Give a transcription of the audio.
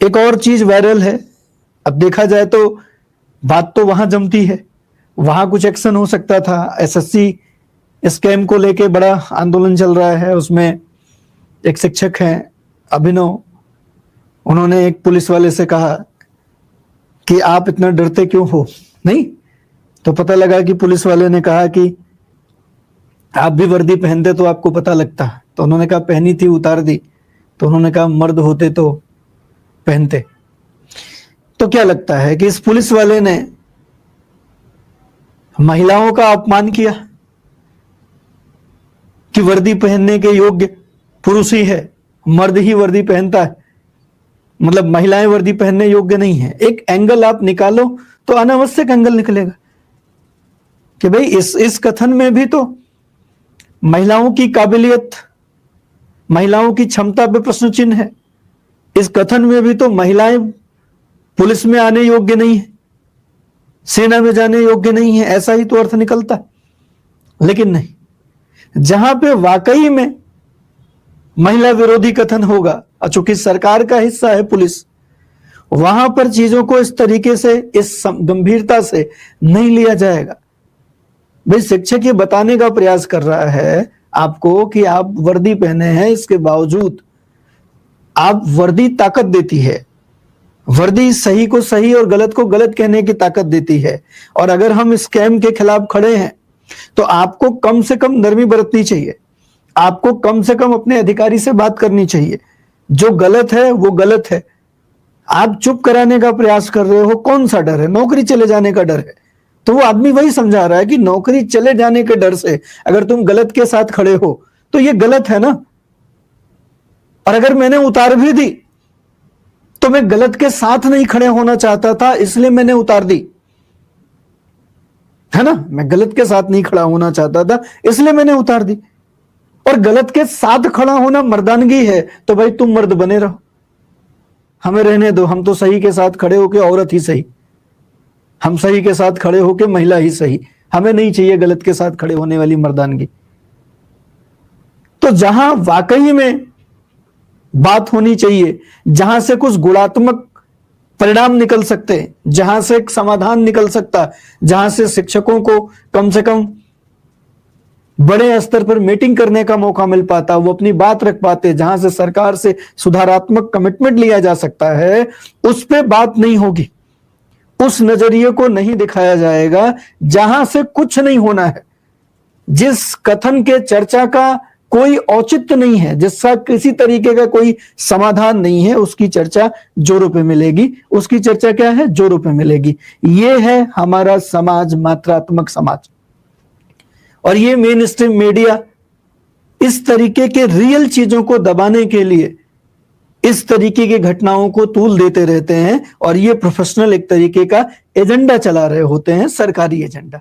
एक और चीज वायरल है। अब देखा जाए तो बात तो वहां जमती है, वहां कुछ एक्शन हो सकता था। एसएससी स्कैम को लेके बड़ा आंदोलन चल रहा है, उसमें एक शिक्षक हैं अभिनव, उन्होंने एक पुलिस वाले से कहा कि आप इतना डरते क्यों हो। नहीं तो पता लगा कि पुलिस वाले ने कहा कि आप भी वर्दी पहनते तो आपको पता लगता। तो उन्होंने कहा पहनी थी, उतार दी। तो उन्होंने कहा मर्द होते तो पहनते। तो क्या लगता है कि इस पुलिस वाले ने महिलाओं का अपमान किया कि वर्दी पहनने के योग्य पुरुष ही है, मर्द ही वर्दी पहनता है, मतलब महिलाएं वर्दी पहनने योग्य नहीं है। एक एंगल आप निकालो तो अनावश्यक एंगल निकलेगा कि भाई इस कथन में भी तो महिलाओं की काबिलियत, महिलाओं की क्षमता पे प्रश्न चिन्ह है। इस कथन में भी तो महिलाएं पुलिस में आने योग्य नहीं है, सेना में जाने योग्य नहीं है, ऐसा ही तो अर्थ निकलता है। लेकिन नहीं, जहां पे वाकई में महिला विरोधी कथन होगा, चूंकि सरकार का हिस्सा है पुलिस, वहां पर चीजों को इस तरीके से, इस गंभीरता से नहीं लिया जाएगा। भाई शिक्षक ये बताने का प्रयास कर रहा है आपको कि आप वर्दी पहने हैं, इसके बावजूद आप वर्दी ताकत देती है, वर्दी सही को सही और गलत को गलत कहने की ताकत देती है। और अगर हम स्कैम के खिलाफ खड़े हैं तो आपको कम से कम नरमी बरतनी चाहिए, आपको कम से कम अपने अधिकारी से बात करनी चाहिए। जो गलत है वो गलत है, आप चुप कराने का प्रयास कर रहे हो। कौन सा डर है? नौकरी चले जाने का डर है। तो वो आदमी वही समझा रहा है कि नौकरी चले जाने के डर से अगर तुम गलत के साथ खड़े हो तो ये गलत है ना। और अगर मैंने उतार भी दी तो मैं गलत के साथ नहीं खड़े होना चाहता था, इसलिए मैंने उतार दी, है ना। मैं गलत के साथ नहीं खड़ा होना चाहता था, इसलिए मैंने उतार दी। और गलत के साथ खड़ा होना मर्दानगी है तो भाई तुम मर्द बने रहो, हमें रहने दो। हम तो सही के साथ खड़े होके औरत ही सही, हम सही के साथ खड़े होके महिला ही सही, हमें नहीं चाहिए गलत के साथ खड़े होने वाली मर्दानगी। तो जहां वाकई में बात होनी चाहिए, जहां से कुछ गुणात्मक परिणाम निकल सकते हैं, जहां से एक समाधान निकल सकता, जहां से शिक्षकों को कम से कम बड़े स्तर पर मीटिंग करने का मौका मिल पाता, वो अपनी बात रख पाते, जहां से सरकार से सुधारात्मक कमिटमेंट लिया जा सकता है, उस पे बात नहीं होगी, उस नजरिए को नहीं दिखाया जाएगा। जहां से कुछ नहीं होना है, जिस कथन के चर्चा का कोई औचित्य नहीं है, जिसका किसी तरीके का कोई समाधान नहीं है, उसकी चर्चा जोरों पे मिलेगी। उसकी चर्चा क्या है? जोरों पे मिलेगी। ये है हमारा समाज, मात्रात्मक समाज। और ये मेन स्ट्रीम मीडिया इस तरीके के रियल चीजों को दबाने के लिए इस तरीके की घटनाओं को तूल देते रहते हैं, और ये प्रोफेशनल एक तरीके का एजेंडा चला रहे होते हैं, सरकारी एजेंडा।